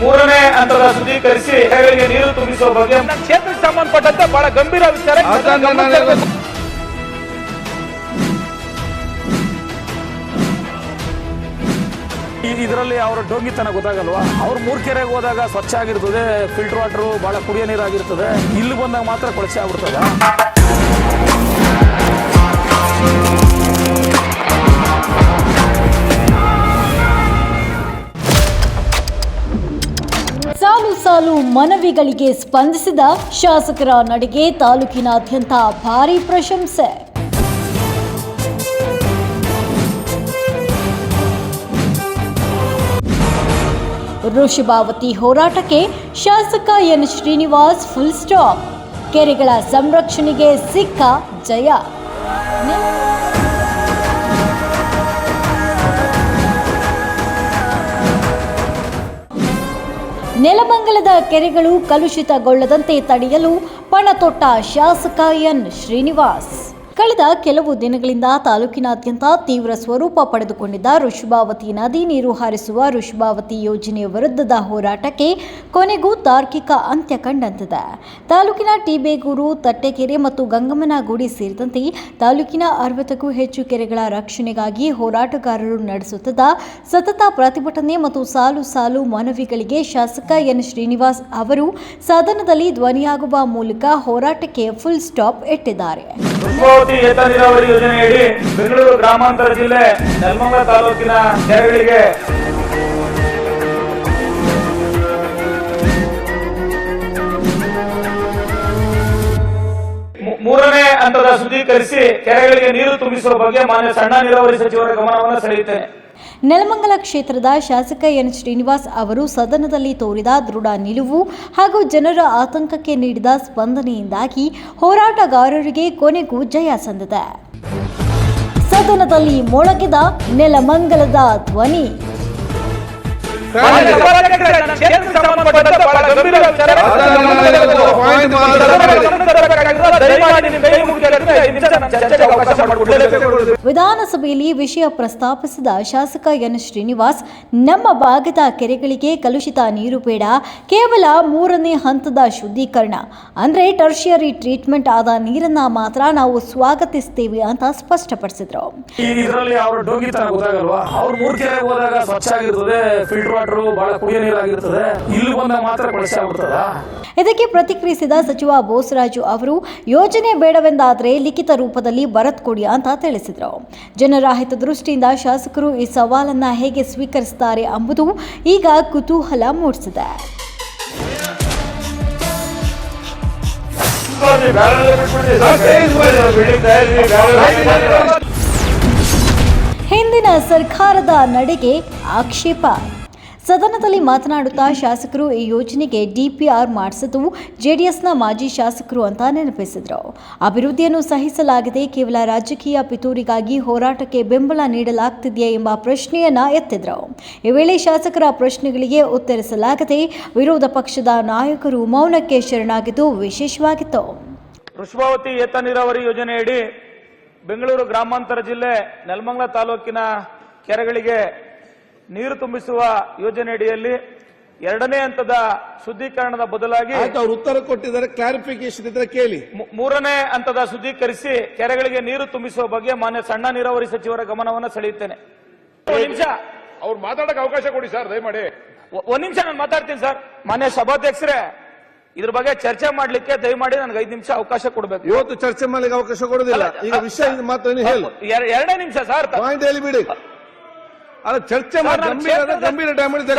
ಮೂರನೇ ಹಂತದ ಶುದ್ಧೀಕರಿಸಿ ಕೆರೆಗಳಿಗೆ ನೀರು ತುಂಬಿಸುವ ಬಗ್ಗೆ ಕ್ಷೇತ್ರಕ್ಕೆ ಸಂಬಂಧಪಟ್ಟಂತೆ ಬಹಳ ಗಂಭೀರ ವಿಚಾರ. ಇದರಲ್ಲಿ ಅವರ ಡೋಂಗಿತನ ಗೊತ್ತಾಗಲ್ವಾ? ಅವ್ರು ಮೂರ್ಕೆರೆಗೆ ಹೋದಾಗ ಸ್ವಚ್ಛ ಆಗಿರ್ತದೆ, ಫಿಲ್ಟರ್ ವಾಟರ್ ಬಹಳ ಕುಡಿಯೋ ನೀರಾಗಿರ್ತದೆ, ಇಲ್ಲಿ ಬಂದಾಗ ಮಾತ್ರ ಕೊಳಚೆ ಆಗ್ಬಿಡ್ತದೆ. ಸಾಲು ಸಾಲು ಮನವಿಗಳಿಗೆ ಸ್ಪಂದಿಸಿದ ಶಾಸಕರ ನಡೆಗೆ ತಾಲೂಕಿನಾದ್ಯಂತ ಭಾರೀ ಪ್ರಶಂಸೆ. ವೃಷಭಾವತಿ ಹೋರಾಟಕ್ಕೆ ಶಾಸಕ ಎನ್ ಶ್ರೀನಿವಾಸ್ ಫುಲ್ ಸ್ಟಾಪ್. ಕೆರೆಗಳ ಸಂರಕ್ಷಣೆಗೆ ಸಿಕ್ಕ ಜಯ. ನೆಲಮಂಗಲದ ಕೆರೆಗಳು ಕಲುಷಿತಗೊಳ್ಳದಂತೆ ತಡೆಯಲು ಪಣ ತೊಟ್ಟ ಶಾಸಕ ಎನ್ ಶ್ರೀನಿವಾಸ್. ಕಳೆದ ಕೆಲವು ದಿನಗಳಿಂದ ತಾಲೂಕಿನಾದ್ಯಂತ ತೀವ್ರ ಸ್ವರೂಪ ಪಡೆದುಕೊಂಡಿದ್ದ ವೃಷಭಾವತಿ ನದಿ ನೀರು ಹರಿಸುವ ವೃಷಭಾವತಿ ಯೋಜನೆಯ ವಿರುದ್ಧದ ಹೋರಾಟಕ್ಕೆ ಕೊನೆಗೂ ತಾರ್ಕಿಕ ಅಂತ್ಯ ಕಂಡಂತಿದೆ. ತಾಲೂಕಿನ ಟಿಬೇಗೂರು, ತಟ್ಟೆಕೆರೆ ಮತ್ತು ಗಂಗಮ್ಮನಗುಡಿ ಸೇರಿದಂತೆ ತಾಲೂಕಿನ 60ಕ್ಕೂ ಹೆಚ್ಚು ಕೆರೆಗಳ ರಕ್ಷಣೆಗಾಗಿ ಹೋರಾಟಗಾರರು ನಡೆಸುತ್ತಿದ್ದ ಸತತ ಪ್ರತಿಭಟನೆ ಮತ್ತು ಸಾಲು ಸಾಲು ಮನವಿಗಳಿಗೆ ಶಾಸಕ ಎನ್ ಶ್ರೀನಿವಾಸ್ ಅವರು ಸದನದಲ್ಲಿ ಧ್ವನಿಯಾಗುವ ಮೂಲಕ ಹೋರಾಟಕ್ಕೆ ಫುಲ್ ಸ್ಟಾಪ್ ಇಟ್ಟಿದ್ದಾರೆ. ಏತ ನೀರಾವರಿ ಯೋಜನೆಯಡಿ ಬೆಂಗಳೂರು ಗ್ರಾಮಾಂತರ ಜಿಲ್ಲೆ ನೆಲಮಂಗಲ ತಾಲೂಕಿನ ಕೆರೆಗಳಿಗೆ ಮೂರನೇ ಹಂತದ ಶುದ್ಧೀಕರಿಸಿ ಕೆರೆಗಳಿಗೆ ನೀರು ತುಂಬಿಸುವ ಬಗ್ಗೆ ಮಾನ್ಯ ಸಣ್ಣ ನೀರಾವರಿ ಸಚಿವರ ಗಮನವನ್ನು ಸೆಳೆಯುತ್ತೇನೆ. ನೆಲಮಂಗಲ ಕ್ಷೇತ್ರದ ಶಾಸಕ ಎನ್ ಶ್ರೀನಿವಾಸ್ ಅವರು ಸದನದಲ್ಲಿ ತೋರಿದ ದೃಢ ನಿಲುವು ಹಾಗೂ ಜನರ ಆತಂಕಕ್ಕೆ ನೀಡಿದ ಸ್ಪಂದನೆಯಿಂದಾಗಿ ಹೋರಾಟಗಾರರಿಗೆ ಕೊನೆಗೂ ಜಯ ಸಂದಿದೆ. ಸದನದಲ್ಲಿ ಮೊಳಗಿದ ನೆಲಮಂಗಲದ ಧ್ವನಿ. ವಿಧಾನಸಭೆಯಲ್ಲಿ ವಿಷಯ ಪ್ರಸ್ತಾಪಿಸಿದ ಶಾಸಕ ಎನ್ ಶ್ರೀನಿವಾಸ್, ನಮ್ಮ ಭಾಗದ ಕೆರೆಗಳಿಗೆ ಕಲುಷಿತ ನೀರು ಬೇಡ, ಕೇವಲ ಮೂರನೇ ಹಂತದ ಶುದ್ಧೀಕರಣ ಅಂದ್ರೆ ಟರ್ಷಿಯರಿ ಟ್ರೀಟ್ಮೆಂಟ್ ಆದ ನೀರನ್ನ ಮಾತ್ರ ನಾವು ಸ್ವಾಗತಿಸ್ತೇವೆ ಅಂತ ಸ್ಪಷ್ಟಪಡಿಸಿದ್ರು. ಇದರಲ್ಲಿ ಅವರ ಡೋಂಗಿತನ ಗೊತ್ತಾಗಲ್ವಾ? ಅವ್ರು ಮೂರ್ಕೆರೆಗೆ ಹೋದಾಗ ಸ್ವಚ್ಛ ಆಗಿರ್ತದೆ, ಫಿಲ್ಟರ್ ವಾಟರ್ ಬಹಳ ಕುಡಿಯೋ ನೀರಾಗಿರ್ತದೆ, ಇಲ್ಲಿ ಬಂದಾಗ ಮಾತ್ರ ಕೊಳಚೆ ಆಗ್ಬಿಡ್ತದ. ಇದಕ್ಕೆ ಪ್ರತಿಕ್ರಿಯಿಸಿದ ಸಚಿವ ಬೋಸರಾಜು ಅವರು, ಯೋಜನೆ ಬೇಡವೆಂದಾದರೆ ಲಿಖಿತ ರೂಪದಲ್ಲಿ ಬರತ್ ಕೊಡಿ ಅಂತ ತಿಳಿಸಿದರು. ಜನರ ಹಿತದೃಷ್ಟಿಯಿಂದ ಶಾಸಕರು ಈ ಸವಾಲನ್ನ ಹೇಗೆ ಸ್ವೀಕರಿಸುತ್ತಾರೆ ಎಂಬುದು ಈಗ ಕುತೂಹಲ ಮೂಡಿಸಿದೆ. ಹಿಂದಿನ ಸರ್ಕಾರದ ನಡೆಗೆ ಆಕ್ಷೇಪ. ಸದನದಲ್ಲಿ ಮಾತನಾಡುತ್ತಾ ಶಾಸಕರು ಈ ಯೋಜನೆಗೆ ಡಿಪಿಆರ್ ಮಾಡಿಸಿದ್ದು ಜೆಡಿಎಸ್ನ ಮಾಜಿ ಶಾಸಕರು ಅಂತ ನೆನಪಿಸಿದರು. ಅಭಿವೃದ್ಧಿಯನ್ನು ಸಹಿಸಲಾಗಿದೆ, ಕೇವಲ ರಾಜಕೀಯ ಪಿತೂರಿಗಾಗಿ ಹೋರಾಟಕ್ಕೆ ಬೆಂಬಲ ನೀಡಲಾಗ್ತಿದೆಯೇ ಎಂಬ ಪ್ರಶ್ನೆಯನ್ನ ಎತ್ತಿದ್ರು. ಈ ವೇಳೆ ಶಾಸಕರ ಪ್ರಶ್ನೆಗಳಿಗೆ ಉತ್ತರಿಸಲಾಗದೆ ವಿರೋಧ ಪಕ್ಷದ ನಾಯಕರು ಮೌನಕ್ಕೆ ಶರಣಾಗಿದ್ದು ವಿಶೇಷವಾಗಿತ್ತು. ವೃಷಭಾವತಿ ಏತ ನೀರಾವರಿ ಯೋಜನೆಯಡಿ ಬೆಂಗಳೂರು ಗ್ರಾಮಾಂತರ ಜಿಲ್ಲೆ ನೆಲಮಂಗಲ ತಾಲೂಕಿನ ಕೆರೆಗಳಿಗೆ ನೀರು ತುಂಬಿಸುವ ಯೋಜನೆಯಡಿಯಲ್ಲಿ ಎರಡನೇ ಹಂತದ ಶುದ್ಧೀಕರಣದ ಬದಲಾಗಿ ಅವರು ಉತ್ತರ ಕೊಟ್ಟಿದ್ದಾರೆ, ಕ್ಲಾರಿಫಿಕೇಶನ್ ಇದ್ರೆ ಕೇಳಿ. ಮೂರನೇ ಹಂತದ ಶುದ್ಧೀಕರಿಸಿ ಕೆರೆಗಳಿಗೆ ನೀರು ತುಂಬಿಸುವ ಬಗ್ಗೆ ಮಾನ್ಯ ಸಣ್ಣ ನೀರಾವರಿ ಸಚಿವರ ಗಮನವನ್ನು ಸೆಳೆಯುತ್ತೇನೆ. ಒಂದು ನಿಮಿಷ ಅವ್ರು ಮಾತಾಡಕ್ಕೆ ಅವಕಾಶ ಕೊಡಿ ಸರ್, ದಯಮಾಡಿ. ಒಂದ್ ನಿಮಿಷ ನಾನು ಮಾತಾಡ್ತೀನಿ ಸರ್. ಮಾನ್ಯ ಸಭಾಧ್ಯಕ್ಷರೇ, ಇದ್ರ ಬಗ್ಗೆ ಚರ್ಚೆ ಮಾಡ್ಲಿಕ್ಕೆ ದಯಮಾಡಿ ನನಗೆ 5 ನಿಮಿಷ ಅವಕಾಶ ಕೊಡಬೇಕು. ಇವತ್ತು ಚರ್ಚೆ ಮಾಡ್ಲಿಕ್ಕೆ ಅವಕಾಶ ಕೊಡುದಿಲ್ಲ. ಈಗ ವಿಷಯ ಮಾತ್ರ ಹೇಳು. ಎರಡನೇ ನಿಮಿಷ ಸರ್, ಪಾಯಿಂಟ್ ಹೇಳಿ ಬಿಡಿ. ಅಲ್ಲ, ಚರ್ಚೆ ಗಂಭೀರ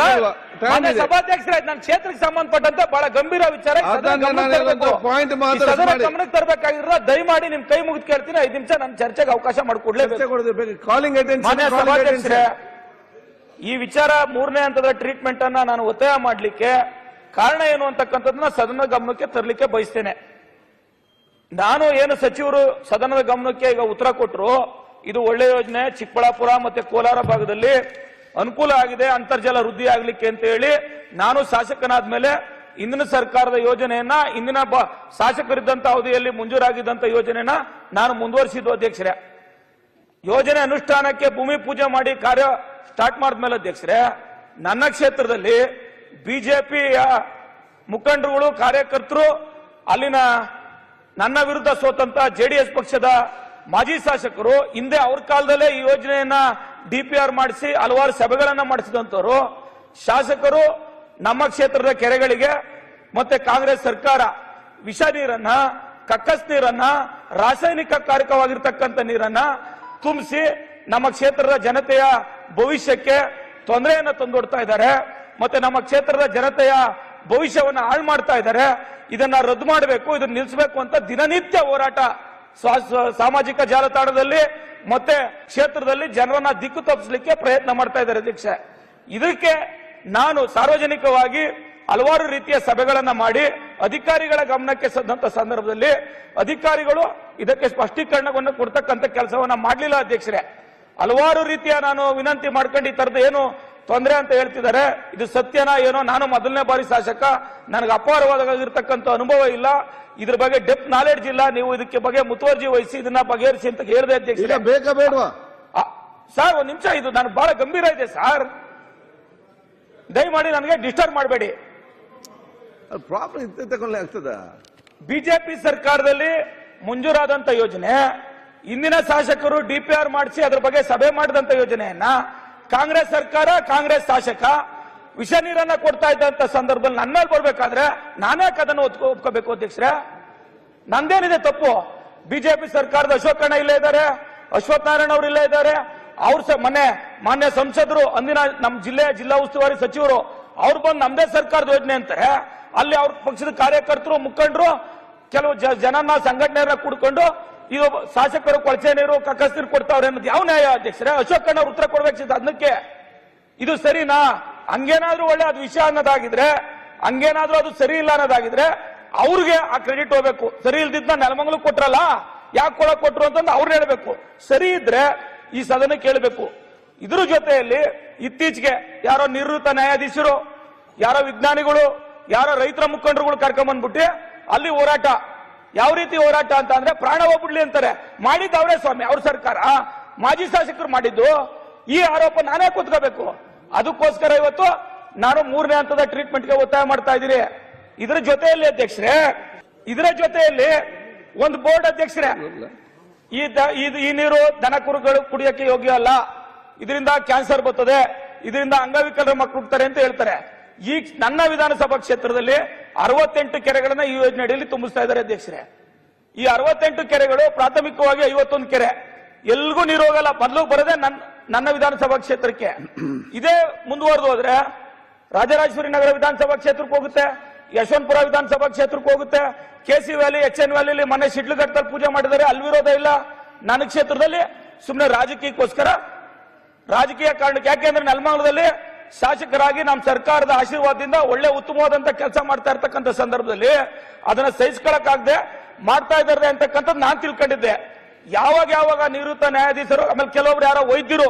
ಸಭಾಧ್ಯಕ್ಷರೇ, ನನ್ನ ಕ್ಷೇತ್ರಕ್ಕೆ ಸಂಬಂಧಪಟ್ಟಂತೆ ಬಹಳ ಗಂಭೀರ ವಿಚಾರ ಪಾಯಿಂಟ್ ಗಮನಕ್ಕೆ ತರಬೇಕಾಗಿರೋ ದಯಮಾಡಿ ನಿಮ್ ಕೈ ಮುಗಿದು ಕೇಳ್ತೀನಿ. 5 ನಿಮಿಷ ನನ್ನ ಚರ್ಚೆಗೆ ಅವಕಾಶ ಮಾಡಿಕೊಡ್ಲೇಬೇಕು. Calling attention. ಈ ವಿಚಾರ ಮೂರನೇ ಹಂತದ ಟ್ರೀಟ್ಮೆಂಟ್ ಅನ್ನ ನಾನು ಒತ್ತಾಯ ಮಾಡ್ಲಿಕ್ಕೆ ಕಾರಣ ಏನು ಅಂತಕ್ಕಂಥದ್ದನ್ನ ಸದನದ ಗಮನಕ್ಕೆ ತರಲಿಕ್ಕೆ ಬಯಸ್ತೇನೆ. ನಾನು ಏನು ಸಚಿವರು ಸದನದ ಗಮನಕ್ಕೆ ಈಗ ಉತ್ತರ ಕೊಟ್ಟರು, ಇದು ಒಳ್ಳೆ ಯೋಜನೆ, ಚಿಕ್ಕಬಳ್ಳಾಪುರ ಮತ್ತೆ ಕೋಲಾರ ಭಾಗದಲ್ಲಿ ಅನುಕೂಲ ಆಗಿದೆ ಅಂತರ್ಜಲ ವೃದ್ಧಿ ಆಗ್ಲಿಕ್ಕೆ ಅಂತ ಹೇಳಿ ನಾನು ಶಾಸಕನಾದ ಮೇಲೆ ಇಂದಿನ ಸರ್ಕಾರದ ಯೋಜನೆಯನ್ನ ಇಂದಿನ ಶಾಸಕರಿದ್ದಂತ ಅವಧಿಯಲ್ಲಿ ಮಂಜೂರಾಗಿದ್ದಂತ ಯೋಜನೆಯನ್ನ ನಾನು ಮುಂದುವರಿಸಿದ್ದು ಅಧ್ಯಕ್ಷರೇ. ಯೋಜನೆ ಅನುಷ್ಠಾನಕ್ಕೆ ಭೂಮಿ ಪೂಜೆ ಮಾಡಿ ಕಾರ್ಯ ಸ್ಟಾರ್ಟ್ ಮಾಡಿದ್ಮೇಲೆ ಅಧ್ಯಕ್ಷರೇ, ನನ್ನ ಕ್ಷೇತ್ರದಲ್ಲಿ ಬಿಜೆಪಿಯ ಮುಖಂಡರುಗಳು ಕಾರ್ಯಕರ್ತರು ಅಲ್ಲಿನ ನನ್ನ ವಿರುದ್ಧ ಸೋತಂತ ಜೆಡಿಎಸ್ ಪಕ್ಷದ ಮಾಜಿ ಶಾಸಕರು ಹಿಂದೆ ಅವ್ರ ಕಾಲದಲ್ಲೇ ಈ ಯೋಜನೆಯನ್ನ ಡಿಪಿಆರ್ ಮಾಡಿಸಿ ಹಲವಾರು ಸಭೆಗಳನ್ನ ಮಾಡಿಸಿದಂತವರು ಶಾಸಕರು ನಮ್ಮ ಕ್ಷೇತ್ರದ ಕೆರೆಗಳಿಗೆ ಮತ್ತೆ ಕಾಂಗ್ರೆಸ್ ಸರ್ಕಾರ ವಿಷ ನೀರನ್ನ ಕಕ್ಕಸ್ ನೀರನ್ನ ರಾಸಾಯನಿಕ ಕಾರಕವಾಗಿರ್ತಕ್ಕಂಥ ನೀರನ್ನ ತುಂಬಿಸಿ ನಮ್ಮ ಕ್ಷೇತ್ರದ ಜನತೆಯ ಭವಿಷ್ಯಕ್ಕೆ ತೊಂದರೆಯನ್ನ ತಂದೊಡ್ತಾ ಇದ್ದಾರೆ. ಮತ್ತೆ ನಮ್ಮ ಕ್ಷೇತ್ರದ ಜನತೆಯ ಭವಿಷ್ಯವನ್ನ ಹಾಳು ಮಾಡ್ತಾ ಇದ್ದಾರೆ. ಇದನ್ನ ರದ್ದು ಮಾಡಬೇಕು, ಇದನ್ನ ನಿಲ್ಲಿಸಬೇಕು ಅಂತ ದಿನನಿತ್ಯ ಹೋರಾಟ ಸಾಮಾಜಿಕ ಜಾಲತಾಣದಲ್ಲಿ ಮತ್ತೆ ಕ್ಷೇತ್ರದಲ್ಲಿ ಜನರನ್ನ ದಿಕ್ಕು ತಪ್ಪಿಸಲಿಕ್ಕೆ ಪ್ರಯತ್ನ ಮಾಡ್ತಾ ಇದ್ದಾರೆ ಅಧ್ಯಕ್ಷ. ಇದಕ್ಕೆ ನಾನು ಸಾರ್ವಜನಿಕವಾಗಿ ಹಲವಾರು ರೀತಿಯ ಸಭೆಗಳನ್ನ ಮಾಡಿ ಅಧಿಕಾರಿಗಳ ಗಮನಕ್ಕೆ ಸಂದಂತ ಸಂದರ್ಭದಲ್ಲಿ ಅಧಿಕಾರಿಗಳು ಇದಕ್ಕೆ ಸ್ಪಷ್ಟೀಕರಣವನ್ನು ಕೊಡ್ತಕ್ಕಂಥ ಕೆಲಸವನ್ನ ಮಾಡಲಿಲ್ಲ ಅಧ್ಯಕ್ಷರೇ. ಹಲವಾರು ರೀತಿಯ ನಾನು ವಿನಂತಿ ಮಾಡ್ಕೊಂಡು ಈ ತರದ ಏನು ತೊಂದರೆ ಅಂತ ಹೇಳ್ತಿದ್ದಾರೆ, ಇದು ಸತ್ಯನಾ ಏನೋ? ನಾನು ಮೊದಲನೇ ಬಾರಿ ಶಾಸಕ, ನನಗೆ ಅಪಾರವಾಗಿರ್ತಕ್ಕಂಥ ಅನುಭವ ಇಲ್ಲ, ಇದ್ರ ಬಗ್ಗೆ ಡೆಪ್ತ್ ನಾಲೆಡ್ಜ್ ಇಲ್ಲ. ನೀವು ಇದಕ್ಕೆ ಬಗ್ಗೆ ಮುತುವರ್ಜಿ ವಹಿಸಿ ಇದನ್ನ ಬಗೆಹರಿಸಿ ಅಂತ ಹೇಳಿದೆ ಅಧ್ಯಕ್ಷ. ಬೇಕಾ ಬೇಡವಾ ಸರ್? ಒಂದ್ ನಿಮಿಷ, ಇದು ನಾನು ಬಹಳ ಗಂಭೀರ ಇದೆ ಸರ್, ದಯಮಾಡಿ ನನಗೆ ಡಿಸ್ಟರ್ಬ್ ಮಾಡಬೇಡಿ. ಪ್ರಾಬ್ಲಮ್ ಇತ್ತೆ ತಗೊಳ್ಳಿ ಆಗ್ತದ. ಬಿಜೆಪಿ ಸರ್ಕಾರದಲ್ಲಿ ಮಂಜೂರಾದಂತ ಯೋಜನೆ, ಇಂದಿನ ಶಾಸಕರು ಡಿಪಿಆರ್ ಮಾಡಿಸಿ ಅದ್ರ ಬಗ್ಗೆ ಸಭೆ ಮಾಡಿದಂತ ಯೋಜನೆಯನ್ನ ಕಾಂಗ್ರೆಸ್ ಸರ್ಕಾರ, ಕಾಂಗ್ರೆಸ್ ಶಾಸಕ ವಿಷ ನೀರನ್ನ ಕೊಡ್ತಾ ಇದ್ದಂತ ಸಂದರ್ಭದಲ್ಲಿ ನನ್ನ ಮೇಲೆ ಬರ್ಬೇಕಾದ್ರೆ ನಾನೇ ಅದನ್ನು ಒಪ್ಕೋಬೇಕು ಅಧ್ಯಕ್ಷರೇ? ನಂದೇನಿದೆ ತಪ್ಪು? ಬಿಜೆಪಿ ಸರ್ಕಾರದ ಅಶೋಕಣ್ಣ ಇಲ್ಲೇ ಇದ್ದಾರೆ, ಅಶ್ವಥ್ ನಾರಾಯಣ ಅವರು ಇಲ್ಲೇ ಇದ್ದಾರೆ, ಅವ್ರು ಮಾನ್ಯ ಸಂಸದರು, ಅಂದಿನ ನಮ್ಮ ಜಿಲ್ಲಾ ಉಸ್ತುವಾರಿ ಸಚಿವರು, ಅವ್ರು ಬಂದು ನಮ್ದೇ ಸರ್ಕಾರದ ಯೋಜನೆ ಅಂತಾರೆ. ಅಲ್ಲಿ ಅವ್ರ ಪಕ್ಷದ ಕಾರ್ಯಕರ್ತರು, ಮುಖಂಡರು, ಕೆಲವು ಜನನ ಸಂಘಟನೆಯನ್ನ ಕೂಡ್ಕೊಂಡು ಇದು ಶಾಸಕರು ಕೊಳಚೆ ನೀರು ಕಕ್ಕಸ್ ನೀರು ಕೊಡ್ತಾವ್ರೆ ಅನ್ನೋದು ಯಾವ ನ್ಯಾಯ ಅಧ್ಯಕ್ಷರೇ? ಅಶೋಕಣ್ಣ ಅವ್ರು ಉತ್ತರ ಕೊಡ್ಬೇಕಿತ್ತು ಅದಕ್ಕೆ. ಇದು ಸರಿನಾ? ಹಂಗೇನಾದ್ರೂ ಒಳ್ಳೆ ಅದು ವಿಷಯ ಅನ್ನೋದಾಗಿದ್ರೆ, ಹಂಗೇನಾದ್ರೂ ಅದು ಸರಿ ಇಲ್ಲ ಅನ್ನೋದಾಗಿದ್ರೆ ಅವ್ರಿಗೆ ಆ ಕ್ರೆಡಿಟ್ ಹೋಗ್ಬೇಕು. ಸರಿ ಇಲ್ದಿದ್ನ ನೆಲಮಂಗಲು ಕೊಟ್ರಲ್ಲ, ಯಾಕೆ ಕೊಟ್ರು ಅಂತಂದು ಅವ್ರು ಹೇಳ್ಬೇಕು. ಸರಿ ಇದ್ರೆ ಈ ಸದನಕ್ಕೆ ಕೇಳಬೇಕು. ಇದ್ರ ಜೊತೆಯಲ್ಲಿ ಇತ್ತೀಚೆಗೆ ಯಾರೋ ನಿವೃತ್ತ ನ್ಯಾಯಾಧೀಶರು, ಯಾರೋ ವಿಜ್ಞಾನಿಗಳು, ಯಾರೋ ರೈತರ ಮುಖಂಡರುಗಳು ಕರ್ಕೊಂಡ್ಬಂದ್ಬಿಟ್ಟು ಅಲ್ಲಿ ಹೋರಾಟ. ಯಾವ ರೀತಿ ಹೋರಾಟ ಅಂತ ಅಂದ್ರೆ ಪ್ರಾಣ ಹೋಗ್ಬಿಡ್ಲಿ ಅಂತಾರೆ. ಮಾಡಿದ್ದು ಅವರೇ ಸ್ವಾಮಿ, ಅವ್ರ ಸರ್ಕಾರ, ಮಾಜಿ ಶಾಸಕರು ಮಾಡಿದ್ದು. ಈ ಆರೋಪ ನಾನೇ ಕೂತ್ಕೋಬೇಕು? ಅದಕ್ಕೋಸ್ಕರ ಇವತ್ತು ನಾನು 3ನೇ ಹಂತದ ಟ್ರೀಟ್ಮೆಂಟ್ಗೆ ಒತ್ತಾಯ ಮಾಡ್ತಾ ಇದ್ದೀನಿ. ಇದರ ಜೊತೆಯಲ್ಲಿ ಅಧ್ಯಕ್ಷರೇ, ಇದರ ಜೊತೆಯಲ್ಲಿ ಒಂದು ಬೋರ್ಡ್ ಅಧ್ಯಕ್ಷರೇ, ಈ ನೀರು ದನ ಕುರುಗಳು ಕುಡಿಯಕ್ಕೆ ಯೋಗ್ಯ ಅಲ್ಲ, ಇದರಿಂದ ಕ್ಯಾನ್ಸರ್ ಬರ್ತದೆ, ಇದರಿಂದ ಅಂಗವಿಕಲರ ಮಕ್ಕಳು ಹುಡ್ತಾರೆ ಅಂತ ಹೇಳ್ತಾರೆ. ಈ ನನ್ನ ವಿಧಾನಸಭಾ ಕ್ಷೇತ್ರದಲ್ಲಿ 68 ಕೆರೆಗಳನ್ನ ಈ ಯೋಜನೆ ಅಡಿಯಲ್ಲಿ ತುಂಬಿಸ್ತಾ ಇದ್ದಾರೆ ಅಧ್ಯಕ್ಷರೇ. ಈ 68 ಕೆರೆಗಳು ಪ್ರಾಥಮಿಕವಾಗಿ 51 ಕೆರೆ, ಎಲ್ಗೂ ನೀರು ಹೋಗಲ್ಲ. ಮೊದಲು ಬರದೆ ನನ್ನ ವಿಧಾನಸಭಾ ಕ್ಷೇತ್ರಕ್ಕೆ. ಇದೇ ಮುಂದುವರೆದು ಹೋದ್ರೆ ರಾಜರಾಜೇಶ್ವರಿ ನಗರ ವಿಧಾನಸಭಾ ಕ್ಷೇತ್ರಕ್ಕೆ ಹೋಗುತ್ತೆ, ಯಶವಂತಪುರ ವಿಧಾನಸಭಾ ಕ್ಷೇತ್ರಕ್ಕೆ ಹೋಗುತ್ತೆ, ಕೆಸಿ ವ್ಯಾಲಿ, HN ವ್ಯಾಲಿಲಿ ಮೊನ್ನೆ ಶಿಡ್ಲಘಟ್ಟದಲ್ಲಿ ಪೂಜೆ ಮಾಡಿದ್ದಾರೆ, ಅಲ್ಲಿ ವಿರೋಧ ಇಲ್ಲ. ನನ್ನ ಕ್ಷೇತ್ರದಲ್ಲಿ ಸುಮ್ಮನೆ ರಾಜಕೀಯ ಕಾರಣಕ್ಕೆ, ಯಾಕೆಂದ್ರೆ ನೆಲಮಂಗಲದಲ್ಲಿ ಶಾಸಕರಾಗಿ ನಮ್ಮ ಸರ್ಕಾರದ ಆಶೀರ್ವಾದದಿಂದ ಒಳ್ಳೆ ಉತ್ತಮವಾದಂತ ಕೆಲಸ ಮಾಡ್ತಾ ಇರ್ತಕ್ಕಂಥ ಸಂದರ್ಭದಲ್ಲಿ ಅದನ್ನ ಸಹಿಸ್ಕೊಳಕ್ಕಾಗದೆ ಮಾಡ್ತಾ ಇದ್ದಾರೆ ಅಂತಕ್ಕಂಥದ್ದು ನಾನು ತಿಳ್ಕೊಂಡಿದ್ದೆ. ಯಾವಾಗ ನಿವೃತ್ತ ನ್ಯಾಯಾಧೀಶರು, ಆಮೇಲೆ ಕೆಲವೊಬ್ರು ಯಾರೋ ವೈದ್ಯರು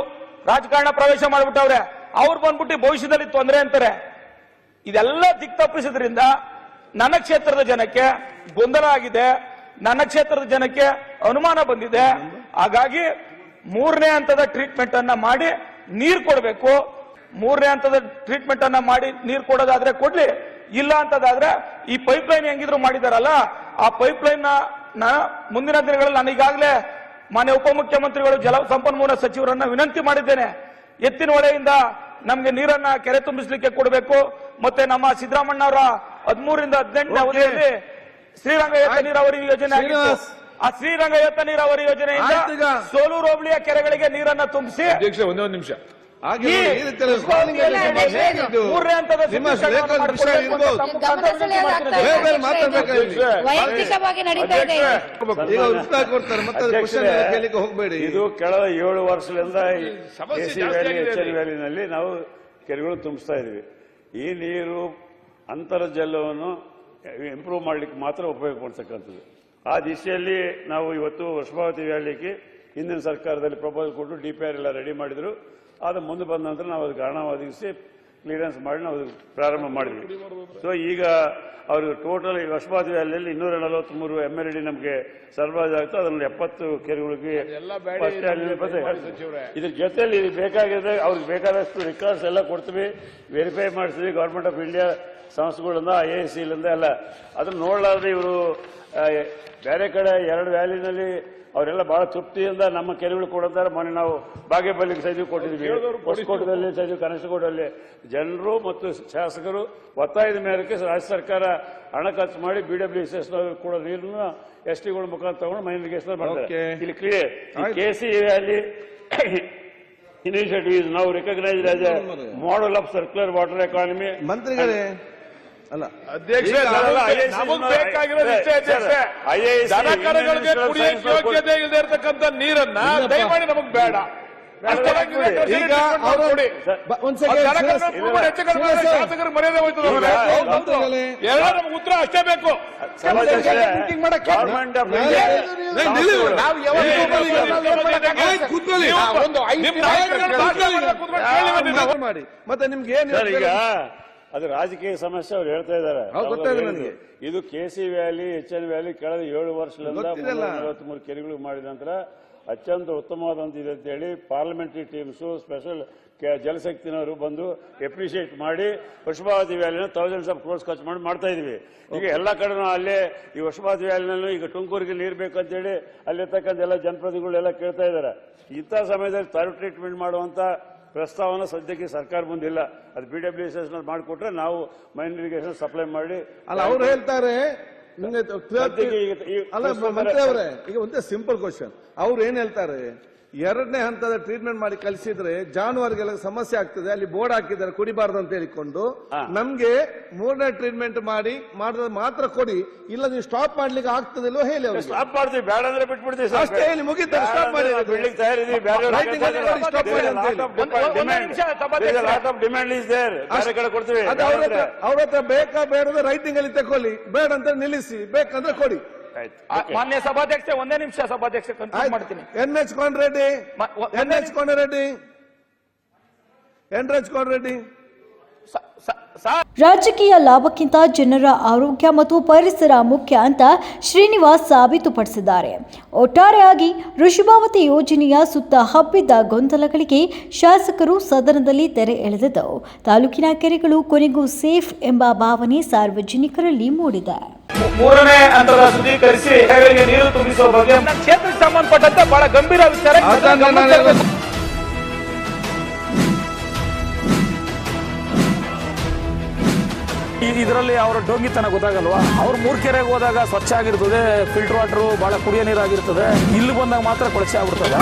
ರಾಜಕಾರಣ ಪ್ರವೇಶ ಮಾಡಿಬಿಟ್ಟವ್ರೆ, ಅವ್ರು ಬಂದ್ಬಿಟ್ಟು ಭವಿಷ್ಯದಲ್ಲಿ ತೊಂದರೆ ಅಂತಾರೆ. ಇದೆಲ್ಲ ದಿಕ್ತಪ್ಪಿಸಿದ್ರಿಂದ ನನ್ನ ಕ್ಷೇತ್ರದ ಜನಕ್ಕೆ ಗೊಂದಲ ಆಗಿದೆ, ನನ್ನ ಕ್ಷೇತ್ರದ ಜನಕ್ಕೆ ಅನುಮಾನ ಬಂದಿದೆ. ಹಾಗಾಗಿ 3ನೇ ಹಂತದ ಟ್ರೀಟ್ಮೆಂಟ್ ಅನ್ನ ಮಾಡಿ ನೀರು ಕೊಡಬೇಕು. 3ನೇ ಹಂತದ ಟ್ರೀಟ್ಮೆಂಟ್ ಅನ್ನ ಮಾಡಿ ನೀರು ಕೊಡೋದಾದ್ರೆ ಕೊಡ್ಲಿ, ಇಲ್ಲ ಅಂತದಾದ್ರೆ ಈ ಪೈಪ್ ಲೈನ್ ಹೆಂಗಿದ್ರು ಮಾಡಿದಾರಲ್ಲ, ಆ ಪೈಪ್ ಲೈನ್ ಮುಂದಿನ ದಿನಗಳಲ್ಲಿ ನಾನು ಈಗಾಗಲೇ ಮಾನ್ಯ ಉಪಮುಖ್ಯಮಂತ್ರಿಗಳು, ಜಲ ಸಂಪನ್ಮೂಲ ಸಚಿವರನ್ನ ವಿನಂತಿ ಮಾಡಿದ್ದೇನೆ. ಎತ್ತಿನ ಹೊಳೆಯಿಂದ ನಮ್ಗೆ ನೀರನ್ನ ಕೆರೆ ತುಂಬಿಸಲಿಕ್ಕೆ ಕೊಡಬೇಕು. ಮತ್ತೆ ನಮ್ಮ ಸಿದ್ದರಾಮಣ್ಣ ಅವರ 13ರಿಂದ 18ನೇ ಅವಧಿಯಲ್ಲಿ ಶ್ರೀರಂಗ ಏತ ನೀರಾವರಿ ಯೋಜನೆ ಆಗಿತ್ತು. ಆ ಶ್ರೀರಂಗ ಏತ ನೀರಾವರಿ ಯೋಜನೆಯಿಂದ ಸೋಲೂರು ಹೋಬಳಿಯ ಕೆರೆಗಳಿಗೆ ನೀರನ್ನ ತುಂಬಿಸಿ ಅಧ್ಯಕ್ಷ ಒಂದೇ ಒಂದು ನಿಮಿಷ ವೈಯಕ್ತಿಕವಾಗಿ ನಡೀತಾ ಇದೆ. ಹೋಗ್ಬೇಡಿ. ಇದು ಕಳೆದ 7 ವರ್ಷದಿಂದ HN ವ್ಯಾಲಿನಲ್ಲಿ ನಾವು ಕೆರೆಗಳು ತುಂಬಿಸ್ತಾ ಇದೀವಿ. ಈ ನೀರು ಅಂತರ್ಜಲವನ್ನು ಇಂಪ್ರೂವ್ ಮಾಡ್ಲಿಕ್ಕೆ ಮಾತ್ರ ಉಪಯೋಗ ಪಡಿಸತಕ್ಕಂಥದ್ದು. ಆ ದಿಶೆಯಲ್ಲಿ ನಾವು ಇವತ್ತು ವೃಷಭಾವತಿ ವ್ಯಾಲಿಗೆ ಹಿಂದಿನ ಸರ್ಕಾರದಲ್ಲಿ ಪ್ರಪೋಸಲ್ ಕೊಟ್ಟು DPR ಎಲ್ಲ ರೆಡಿ ಮಾಡಿದ್ರು. ಅದು ಮುಂದೆ ಬಂದ ನಂತರ ನಾವು ಅದಕ್ಕೆ ಹಣ ಒದಗಿಸಿ ಕ್ಲಿಯರೆನ್ಸ್ ಮಾಡಿ ನಾವು ಪ್ರಾರಂಭ ಮಾಡಿದ್ವಿ. ಸೊ ಈಗ ಅವ್ರಿಗೆ ಟೋಟಲ್ ಹೊಸಬಾದ್ ವ್ಯಾಲಿಯಲ್ಲಿ 243 MLD ನಮಗೆ ಸರಬರಾಜು ಆಗ್ತದೆ. ಅದರಲ್ಲಿ 70 ಕೆರೆಗಳಿಗೆ ಇದ್ರ ಜೊತೆಲಿ ಬೇಕಾಗಿದೆ ಅವ್ರಿಗೆ ಬೇಕಾದಷ್ಟು ರಿಕಾರ್ಡ್ಸ್ ಎಲ್ಲ ಕೊಡ್ತೀವಿ, ವೆರಿಫೈ ಮಾಡಿಸ್ತೀವಿ. ಗೌರ್ಮೆಂಟ್ ಆಫ್ ಇಂಡಿಯಾ ಸಂಸ್ಥೆಗಳಿಂದ IAC ಎಲ್ಲ ಅದನ್ನ ನೋಡಲಾದ್ರೆ ಇವರು ಬೇರೆ ಕಡೆ 2 ವ್ಯಾಲಿನಲ್ಲಿ ಅವರೆಲ್ಲ ಬಹಳ ತೃಪ್ತಿಯಿಂದ ನಮ್ಮ ಕೆರೆಗಳು ಕೊಡುತ್ತಾರೆ. ಮೊನ್ನೆ ನಾವು ಬಾಗೇಪಲ್ಲಿಗೆ ಸೈಜು ಕೊಟ್ಟಿದ್ವಿ, ಹೊಸಕೋಟದಲ್ಲಿ ಸೈಜು, ಕನಸಕೋಟಲ್ಲಿ ಜನರು ಮತ್ತು ಶಾಸಕರು ಒತ್ತಾಯದ ಮೇರೆಗೆ ರಾಜ್ಯ ಸರ್ಕಾರ ಹಣ ಖರ್ಚು ಮಾಡಿ BWSS ಕೂಡ ನೀರನ್ನು STಗಳ ಮುಖಾಂತರ ತಗೊಂಡು ಮೈನಿಗೇಷನ್ ಮಾಡ್ತಾರೆ. ಇಲ್ಲಿ clear KC valley initiative is now recognised as a model of circular water economy. ಮಂತ್ರಿಗಳೇ ಅಲ್ಲ ಅಧ್ಯಕ್ಷ, ನಮಗೆ ಬೇಕಾಗಿರೋದು ಇಷ್ಟೇ ಅಧ್ಯಕ್ಷ. ದನಕರುಗಳಿಗೆ ಕುಡಿಯಕ್ಕೆ ಯೋಗ್ಯತೆ ಇಲ್ಲದೆ ಇರತಕ್ಕಂಥ ನೀರನ್ನ ದಯಮಾಡಿ ನಮಗೆ ಬೇಡ. ಈಗ ಅವರು ಒಂದ್ ಶಾಸಕರು ಮರ್ಯಾದೆ ಹೋಯ್ತದೆ. ಎಲ್ಲ ನಮ್ಗೆ ಉತ್ತರ ಅಷ್ಟೇ ಬೇಕು. ಗವರ್ಮೆಂಟ್ ಆಫ್ ಇಂಡಿಯಾ ಮಾಡಿ ಮತ್ತೆ ನಿಮ್ಗೆ ಏನು ಈಗ ಅದು ರಾಜಕೀಯ ಸಮಸ್ಯೆ ಅವ್ರು ಹೇಳ್ತಾ ಇದ್ದಾರೆ. ಇದು KC ವ್ಯಾಲಿ, HN ವ್ಯಾಲಿ ಕಳೆದ 7 ವರ್ಷದಿಂದ 43 ಕೆರೆಗಳು ಮಾಡಿದ ನಂತರ ಅತ್ಯಂತ ಉತ್ತಮವಾದಂತ ಇದೆ ಅಂತ ಹೇಳಿ ಪಾರ್ಲಿಮೆಂಟರಿ ಟೀಮ್ಸ್, ಸ್ಪೆಷಲ್ ಜಲಶಕ್ತಿನವರು ಬಂದು ಅಪ್ರಿಶಿಯೇಟ್ ಮಾಡಿ ಹೊಸಬಾದಿ ವ್ಯಾಲಿನ ಥೌಸಂಡ್ಸ್ ಆಫ್ ಕ್ರೋರ್ಸ್ ಖರ್ಚು ಮಾಡಿ ಮಾಡ್ತಾ ಇದೀವಿ. ಈಗ ಎಲ್ಲಾ ಕಡೆನೂ ಅಲ್ಲೇ ಈ ಹೊಸಬಾದಿ ವ್ಯಾಲಿನಲ್ಲೂ ಈಗ ತುಮಕೂರಿಗೆ ನೀರು ಬೇಕಂತೇಳಿ ಅಲ್ಲಿರ್ತಕ್ಕಂಥ ಎಲ್ಲ ಜನಪ್ರತಿನಿಧಿಗಳೆಲ್ಲ ಕೇಳ್ತಾ ಇದ್ದಾರೆ. ಇಂಥ ಸಮಯದಲ್ಲಿ ಥರ್ಡ್ ಟ್ರೀಟ್ಮೆಂಟ್ ಮಾಡುವಂತ ಪ್ರಸ್ತಾವನೆ ಸದ್ಯಕ್ಕೆ ಸರ್ಕಾರ ಮುಂದಿಲ್ಲ. ಅದು BWSS ನಲ್ಲಿ ಮಾಡಿಕೊಟ್ರೆ ನಾವು ಮೈನ್ ಇರಿಗೇಷನ್ ಸಪ್ಲೈ ಮಾಡಿ. ಅಲ್ಲ ಅವ್ರು ಹೇಳ್ತಾರೆ ಅಲ್ಲ ಮಂತ್ರಿ ಅವರೇ, ಈಗ ಒಂದೇ ಸಿಂಪಲ್ ಕ್ವಶನ್. ಅವ್ರು ಏನ್ ಹೇಳ್ತಾರೆ, 2ನೇ ಹಂತದ ಟ್ರೀಟ್ಮೆಂಟ್ ಮಾಡಿ ಕಳಿಸಿದ್ರೆ ಜಾನುವಾರುಗೆಲ್ಲ ಸಮಸ್ಯೆ ಆಗ್ತದೆ, ಅಲ್ಲಿ ಬೋರ್ಡ್ ಹಾಕಿದ್ದಾರೆ ಕುಡಿಬಾರ್ದು ಅಂತ ಹೇಳಿಕೊಂಡು, ನಮ್ಗೆ 3ನೇ ಟ್ರೀಟ್ಮೆಂಟ್ ಮಾಡಿದ್ರೆ ಮಾತ್ರ ಕೊಡಿ, ಇಲ್ಲ ನೀವು ಸ್ಟಾಪ್ ಮಾಡ್ಲಿಕ್ಕೆ ಆಗ್ತದಿಲ್ಲೋ ಹೇಳಿ. ಅವ್ರು ಸ್ಟಾಪ್ ಮಾಡ್ತೀವಿ, ಬೇಡ ಅಂದ್ರೆ ಬಿಟ್ಬಿಡ್ತೀವಿ ಅಷ್ಟೇ ಹೇಳಿ ಮುಗಿತಾರೆ. ಸ್ಟಾಪ್ ಮಾಡಿ ಬಿಲ್ಡಿಂಗ್ ತಯಾರಿದೀವಿ, ಡಿಮ್ಯಾಂಡ್ ಇಸ್ ದೇರ್, ಬೇರೆ ಕಡೆ ಕೊಡ್ತೀವಿ. ಅವ್ರ ಹತ್ರ ಬೇಕಾ ಬೇಡದ ರೈಟಿಂಗ್ ಅಲ್ಲಿ ತಗೊಳ್ಳಿ, ಬೇಡ ಅಂತ ನಿಲ್ಲಿಸಿ, ಬೇಕಂದ್ರೆ ಕೊಡಿ. ಮಾನ್ಯ ಸಭಾಧ್ಯಕ್ಷ, ಒಂದೇ ನಿಮಿಷ ಸಭಾಧ್ಯಕ್ಷ ಕನ್ಫರ್ಮ್ ಮಾಡ್ತೀನಿ. NH ಕೋನರೆಡ್ಡಿ ರಾಜಕೀಯ ಲಾಭಕ್ಕಿಂತ ಜನರ ಆರೋಗ್ಯ ಮತ್ತು ಪರಿಸರ ಮುಖ್ಯ ಅಂತ ಶ್ರೀನಿವಾಸ್ ಸಾಬೀತುಪಡಿಸಿದ್ದಾರೆ. ಒಟ್ಟಾರೆಯಾಗಿ ವೃಷಭಾವತಿ ಯೋಜನೆಯ ಸುತ್ತ ಹಬ್ಬಿದ್ದ ಗೊಂದಲಗಳಿಗೆ ಶಾಸಕರು ಸದನದಲ್ಲಿ ತೆರೆ ಎಳೆದಿದ್ದು, ತಾಲೂಕಿನ ಕೆರೆಗಳು ಕೊನೆಗೂ ಸೇಫ್ ಎಂಬ ಭಾವನೆ ಸಾರ್ವಜನಿಕರಲ್ಲಿ ಮೂಡಿದೆ. 3ನೇ ಹಂತದ ಶುದ್ಧೀಕರಿಸಿ ಕೆರೆಗಳಿಗೆ ನೀರು ತುಂಬಿಸುವ ಬಗ್ಗೆ ಕ್ಷೇತ್ರಕ್ಕೆ ಸಂಬಂಧಪಟ್ಟಂತೆ ಬಹಳ ಗಂಭೀರ ವಿಚಾರ. ಇದರಲ್ಲಿ ಅವರ ಡೋಂಗಿತನ ಗೊತ್ತಾಗಲ್ವಾ? ಅವ್ರು 3 ಕೆರೆಗೆ ಹೋದಾಗ ಸ್ವಚ್ಛ ಆಗಿರ್ತದೆ, ಫಿಲ್ಟರ್ ವಾಟರ್ ಬಹಳ ಕುಡಿಯೋ ನೀರಾಗಿರ್ತದೆ, ಇಲ್ಲಿ ಬಂದಾಗ ಮಾತ್ರ ಕೊಳಚೆ ಆಗ್ಬಿಡ್ತದೆ.